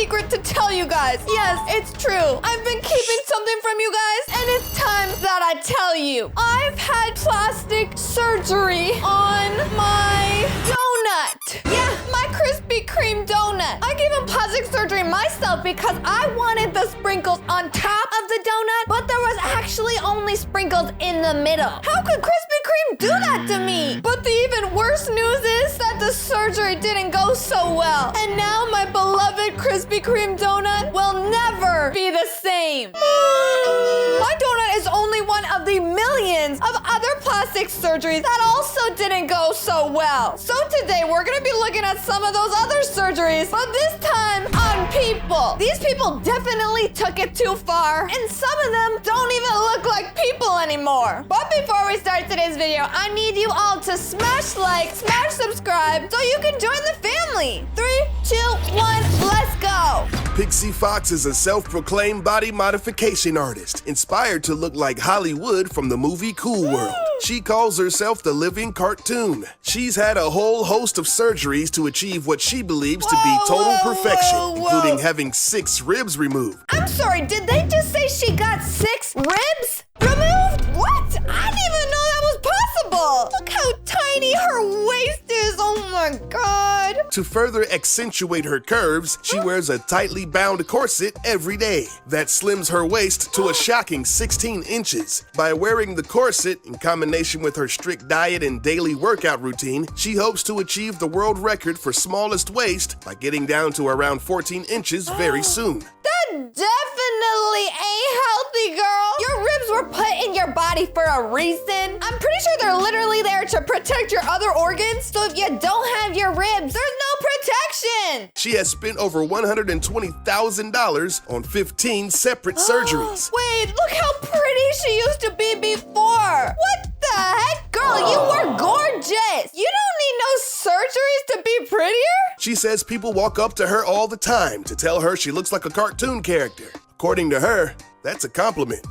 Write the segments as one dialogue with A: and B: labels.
A: secret to tell you guys. Yes, it's true. I've been keeping something from you guys, and it's time that I tell you. I've had plastic surgery on my donut. Yeah, my Krispy Kreme donut. I gave him plastic surgery myself because I wanted the sprinkles on top of the donut, but there was actually only sprinkles in the middle. How could Krispy Kreme do that to me? But the even worse news is that the surgery didn't go so well. And now my beloved Krispy Kreme donut will never be the same. My donut is only one of the millions of other plastic surgeries that also didn't go so well. So today we're gonna be looking at some of those other surgeries, but this time on people. These people definitely took it too far, and some of them don't even look like people anymore. But before we start today's video, I need you all to smash like, smash subscribe, so you can join the family. 3, 2, 1, let's go.
B: Pixie Fox is a self-proclaimed body modification artist, inspired to look like Hollywood from the movie Cool World. She calls herself the living cartoon. She's had a whole host of surgeries to achieve what she believes to be total perfection, including having 6 ribs removed.
A: I'm sorry, did they just say she got 6 ribs removed? What? I didn't even know that was possible. Look how tiny her waist is. Oh my God.
B: To further accentuate her curves, she wears a tightly bound corset every day that slims her waist to a shocking 16 inches. By wearing the corset in combination with her strict diet and daily workout routine, she hopes to achieve the world record for smallest waist by getting down to around 14 inches very soon.
A: That definitely ain't healthy, girl. Your ribs were put in your body for a reason. I'm pretty sure they're literally there to protect your other organs. So if you don't have your ribs, there's no protection.
B: She has spent over $120,000 on 15 separate surgeries.
A: Wait, look how pretty she used to be before. What the heck? Girl, you were gorgeous. You don't need no surgeries to be prettier?
B: She says people walk up to her all the time to tell her she looks like a cartoon character. According to her, that's a compliment.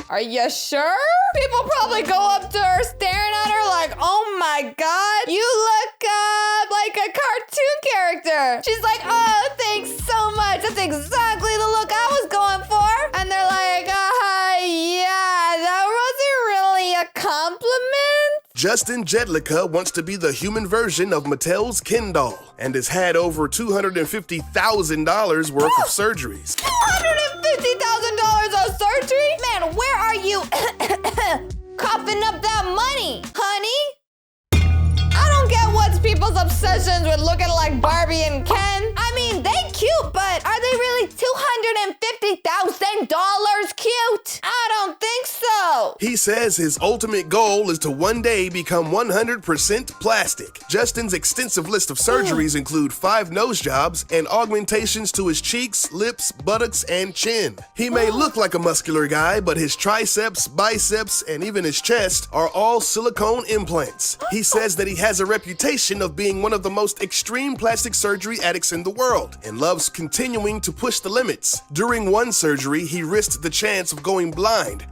A: Are you sure? People probably go up to her staring at her like, oh my God, you look like a cartoon character. She's like, oh, thanks so much. That's exactly the look I was going for. And they're like, yeah, that wasn't really a compliment.
B: Justin Jedlicka wants to be the human version of Mattel's Ken doll and has had over $250,000 worth of surgeries.
A: $250,000 of surgery? Man, where are you coughing up that money, honey? I don't get what's people's obsessions with looking like Barbie and Ken. I mean, they cute, but are they really $250,000 cute? I don't think so.
B: He says his ultimate goal is to one day become 100% plastic. Justin's extensive list of surgeries include 5 nose jobs and augmentations to his cheeks, lips, buttocks, and chin. He may look like a muscular guy, but his triceps, biceps, and even his chest are all silicone implants. He says that he has a reputation of being one of the most extreme plastic surgery addicts in the world and loves continuing to push the limits. During one surgery, he risked the chance of going blind.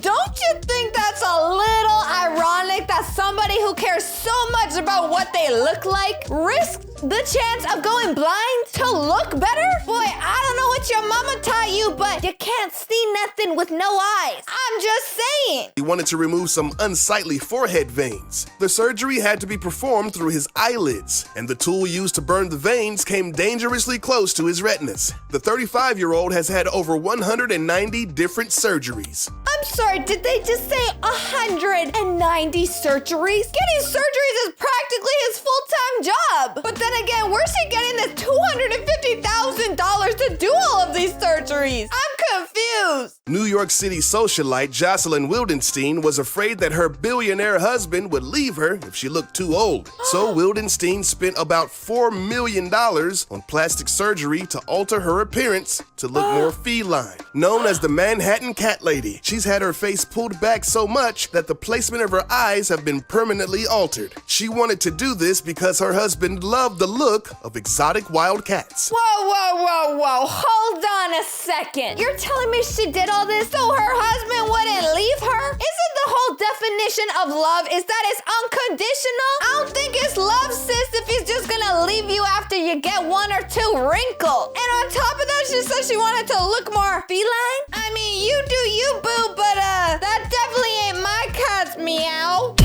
A: Don't you think that's a little ironic that somebody who cares so much about what they look like risks the chance of going blind to look better? Boy, I don't know what your mama taught you, but you can't see nothing with no eyes. I'm just saying.
B: He wanted to remove some unsightly forehead veins. The surgery had to be performed through his eyelids, and the tool used to burn the veins came dangerously close to his retinas. The 35-year-old has had over 190 different surgeries.
A: I'm sorry, did they just say 190 surgeries? Getting surgeries is practically his full-time job. But then again, where's he getting this $250,000 to do all of these surgeries? I'm confused.
B: New York City socialite Jocelyn Wildenstein was afraid that her billionaire husband would leave her if she looked too old. So Wildenstein spent about $4 million on plastic surgery to alter her appearance to look more feline. Known as the Manhattan Cat Lady, she's had her face pulled back so much that the placement of her eyes have been permanently altered. She wanted to do this because her husband loved the look of exotic wild cats.
A: Whoa, hold on a second. You're telling me she did all this so her husband wouldn't leave her? Isn't the whole definition of love is that it's unconditional? I don't think it's love, sis, if he's just gonna leave you after you get 1 or 2 wrinkles. And on top of that, she said she wanted to look more feline. I mean, you do you, boo, but that definitely ain't my cat's meow.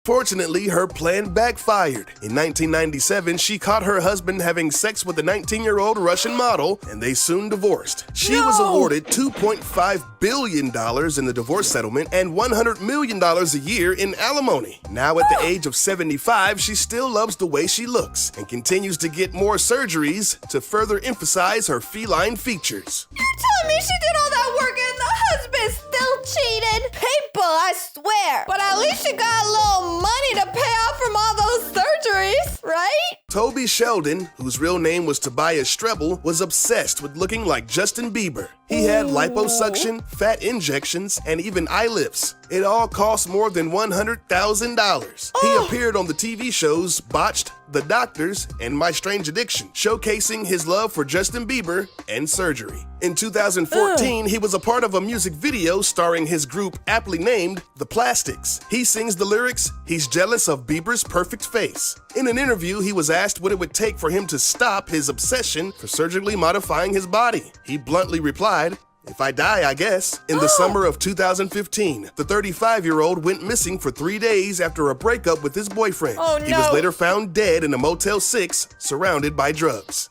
B: Fortunately, her plan backfired. In 1997, she caught her husband having sex with a 19-year-old Russian model, and they soon divorced. She was awarded $2.5 billion in the divorce settlement and $100 million a year in alimony. Now, at the age of 75, she still loves the way she looks and continues to get more surgeries to further emphasize her feline features.
A: You're telling me she did all that work and the husband still cheated? People, I swear. But at least she got a little money to pay off from all those surgeries, right?
B: Toby Sheldon, whose real name was Tobias Strebel, was obsessed with looking like Justin Bieber. He had liposuction, fat injections, and even eye lifts. It all cost more than $100,000. He appeared on the TV shows Botched, The Doctors, and My Strange Addiction, showcasing his love for Justin Bieber and surgery. In 2014, he was a part of a music video starring his group aptly named The Plastics. He sings the lyrics, "He's jealous of Bieber's perfect face." In an interview, he was asked what it would take for him to stop his obsession for surgically modifying his body. He bluntly replied, "If I die, I guess." In the summer of 2015, the 35-year-old went missing for 3 days after a breakup with his boyfriend.
A: Oh, no.
B: He was later found dead in a Motel 6, surrounded by drugs.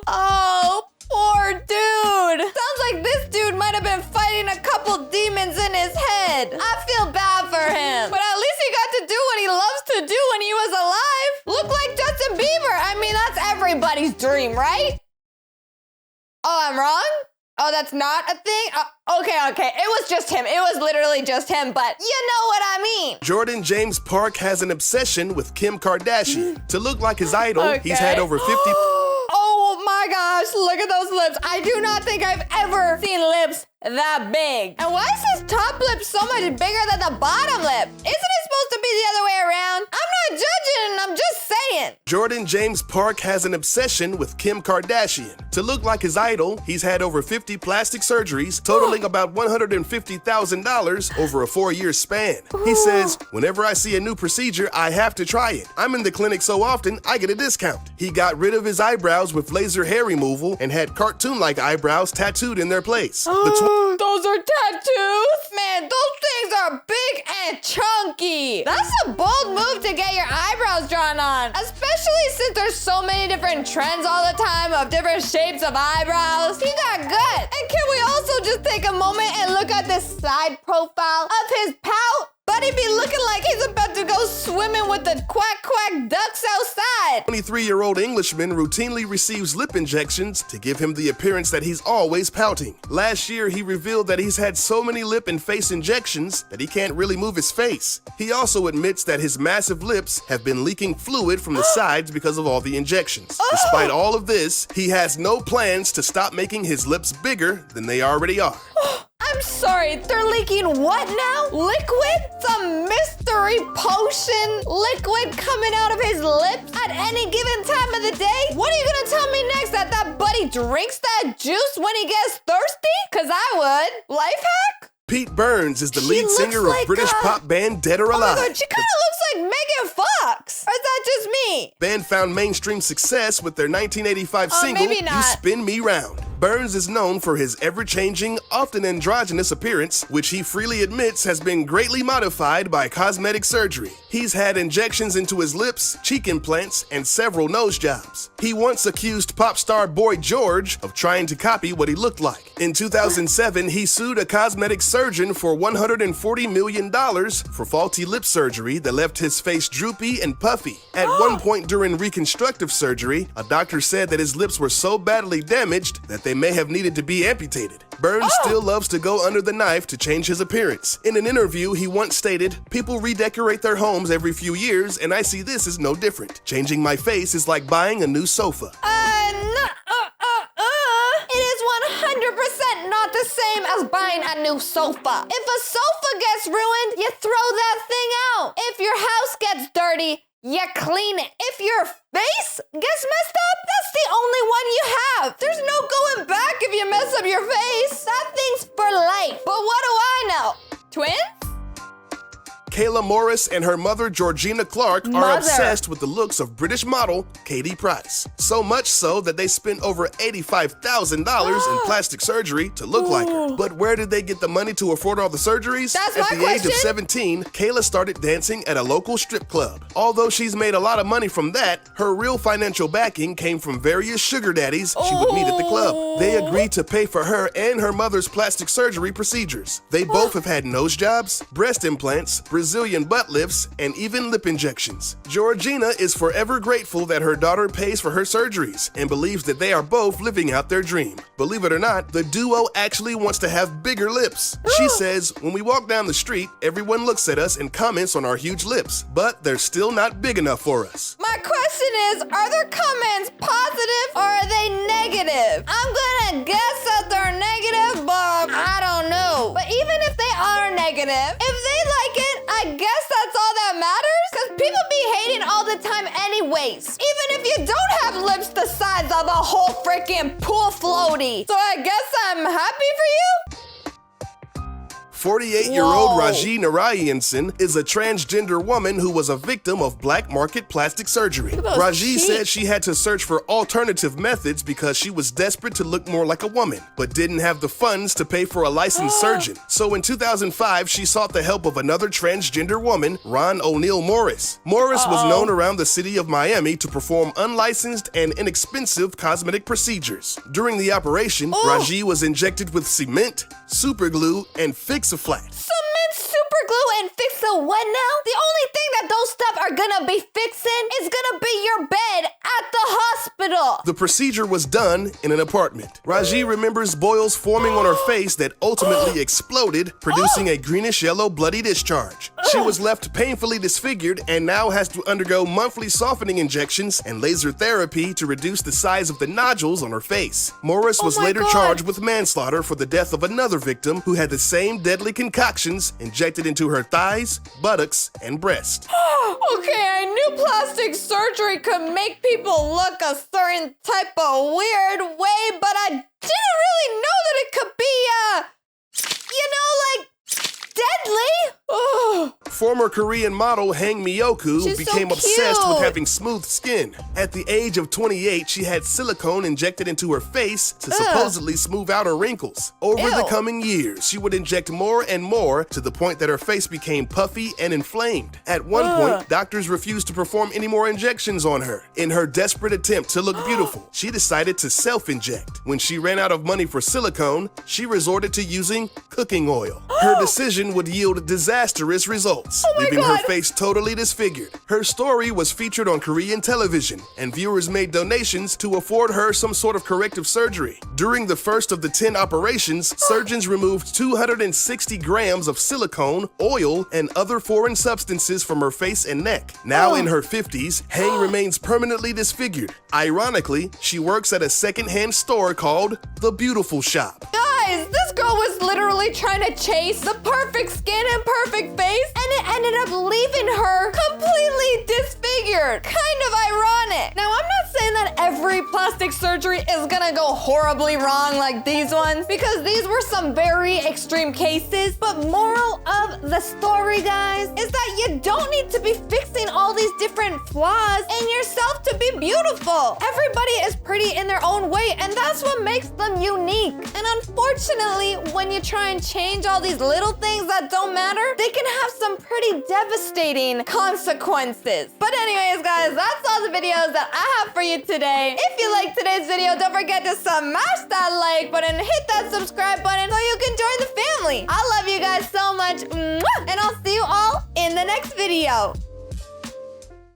A: Oh, poor dude. Sounds like this dude might have been fighting a couple demons in his head. I feel bad for him. But at least he got to do what he loves to do when he was alive. Look like Justin Bieber. I mean, that's everybody's dream, right? Oh, I'm wrong? Oh, that's not a thing? Okay. It was just him. It was literally just him, but you know what I mean.
B: Jordan James Park has an obsession with Kim Kardashian. To look like his idol, he's had over 50...
A: Oh my gosh, look at those lips. I do not think I've ever seen lips that big. And why is his top lip so much bigger than the bottom lip? Isn't it supposed to be the other way around? I'm not judging, I'm just saying.
B: Jordan James Park has an obsession with Kim Kardashian. To look like his idol, he's had over 50 plastic surgeries, totaling about $150,000 over a 4-year span. He says, "Whenever I see a new procedure, I have to try it. I'm in the clinic so often, I get a discount." He got rid of his eyebrows with laser hair removal and had cartoon-like eyebrows tattooed in their place.
A: Those are tattoos? Man, those things are big and chunky. That's a bold move to get your eyebrows drawn on, especially since there's so many different trends all the time of different shapes of eyebrows. He got good. And can we also just take a moment and look at the side profile of his pout? But he'd be looking like he's about to go swimming with the quack ducks outside.
B: 23-year-old Englishman routinely receives lip injections to give him the appearance that he's always pouting. Last year, he revealed that he's had so many lip and face injections that he can't really move his face. He also admits that his massive lips have been leaking fluid from the sides because of all the injections. Despite all of this, he has no plans to stop making his lips bigger than they already are.
A: I'm sorry, they're leaking what now? Liquid? Some mystery potion liquid coming out of his lips at any given time of the day? What are you gonna tell me next? That buddy drinks that juice when he gets thirsty? Cause I would. Life hack?
B: Pete Burns is the lead singer of British pop band Dead or Alive.
A: Oh my God, she kind of looks like Megan Fox. Or is that just me?
B: Band found mainstream success with their 1985 single,
A: maybe not.
B: You Spin Me Round. Burns is known for his ever-changing, often androgynous appearance, which he freely admits has been greatly modified by cosmetic surgery. He's had injections into his lips, cheek implants, and several nose jobs. He once accused pop star Boy George of trying to copy what he looked like. In 2007, he sued a cosmetic surgeon for $140 million for faulty lip surgery that left his face droopy and puffy. At one point during reconstructive surgery, a doctor said that his lips were so badly damaged that they may have needed to be amputated. Burns still loves to go under the knife to change his appearance. In an interview, he once stated, "People redecorate their homes every few years, and I see this as no different. Changing my face is like buying a new sofa."
A: It is 100% not the same as buying a new sofa. If a sofa gets ruined, you throw that thing out. If your house gets dirty, you clean it. If your face gets messed up, that's the only one you have. There's no going back if you mess up your face. That thing's for life. But what do I know? Twins?
B: Kayla Morris and her mother, Georgina Clark, are obsessed with the looks of British model Katie Price. So much so that they spent over $85,000 in plastic surgery to look like her. But where did they get the money to afford all the surgeries?
A: That's
B: At
A: my
B: the age of
A: question.
B: 17, Kayla started dancing at a local strip club. Although she's made a lot of money from that, her real financial backing came from various sugar daddies she would meet at the club. They agreed to pay for her and her mother's plastic surgery procedures. They both have had nose jobs, breast implants, Brazilian butt lifts, and even lip injections. Georgina is forever grateful that her daughter pays for her surgeries and believes that they are both living out their dream. Believe it or not, the duo actually wants to have bigger lips. She says, when we walk down the street, everyone looks at us and comments on our huge lips, but they're still not big enough for us.
A: My question is, are their comments positive or are they negative? I'm gonna guess that they're negative, but I don't know. But even if they are negative, if they like it, I guess that's all that matters, because people be hating all the time anyways, even if you don't have lips the size of a whole freaking pool floaty. So I guess I'm happy for you.
B: 48-year-old
A: Whoa.
B: Raji Narayanson is a transgender woman who was a victim of black market plastic surgery.
A: Look at those
B: Raji
A: cheeks.
B: said she had to search for alternative methods because she was desperate to look more like a woman, but didn't have the funds to pay for a licensed surgeon. So in 2005, she sought the help of another transgender woman, Ron O'Neill Morris. Morris was known around the city of Miami to perform unlicensed and inexpensive cosmetic procedures. During the operation, Raji was injected with cement, super glue, and Fix-A-Flat.
A: Cement, super glue, and fix the what now? The only thing that those stuff are gonna be fixing is gonna be your bed at the hospital.
B: The procedure was done in an apartment. Raji remembers boils forming on her face that ultimately exploded, producing a greenish-yellow bloody discharge. She was left painfully disfigured and now has to undergo monthly softening injections and laser therapy to reduce the size of the nodules on her face. Morris was
A: my
B: later
A: God.
B: charged with manslaughter for the death of another victim who had the same deadly concoctions injected into her thighs, buttocks, and breast.
A: Okay, I knew plastic surgery could make people look a certain type of weird way, but I didn't really know that it could be, like, deadly. Ugh.
B: Former Korean model Hang Myoku
A: She's so
B: became obsessed with
A: cute.
B: having smooth skin. At the age of 28, she had silicone injected into her face to supposedly smooth out her wrinkles. Over the
A: Ew.
B: coming years, she would inject more and more to the point that her face became puffy and inflamed. At one point, doctors refused to perform any more injections on her. In her desperate attempt to look beautiful, she decided to self-inject. When she ran out of money for silicone, she resorted to using cooking oil. Her decision would yield disastrous results, leaving her
A: God.
B: face totally disfigured. Her story was featured on Korean television, and viewers made donations to afford her some sort of corrective surgery. During the first of the 10 operations, surgeons removed 260 grams of silicone, oil, and other foreign substances from her face and neck. Now in her 50s, Hang remains permanently disfigured. Ironically, she works at a secondhand store called The Beautiful Shop.
A: Guys, this girl was literally trying to chase the perfect skin and perfect face, and it ended up leaving her completely disfigured. Kind of ironic. Now, I'm not saying that every plastic surgery is gonna go horribly wrong like these ones, because these were some very extreme cases, but moral of the story, guys, is that you don't need to be fixing all these different flaws in yourself to be beautiful. Everybody is pretty in their own way, and that's what makes them unique. And unfortunately, when you try and change all these little things that don't matter, they can have some pretty devastating consequences. But anyways, guys, that's all the videos that I have for you today. If you liked today's video, don't forget to smash that like button, hit that subscribe button so you can join the family. I love you guys so much, and I'll see you all in the next video.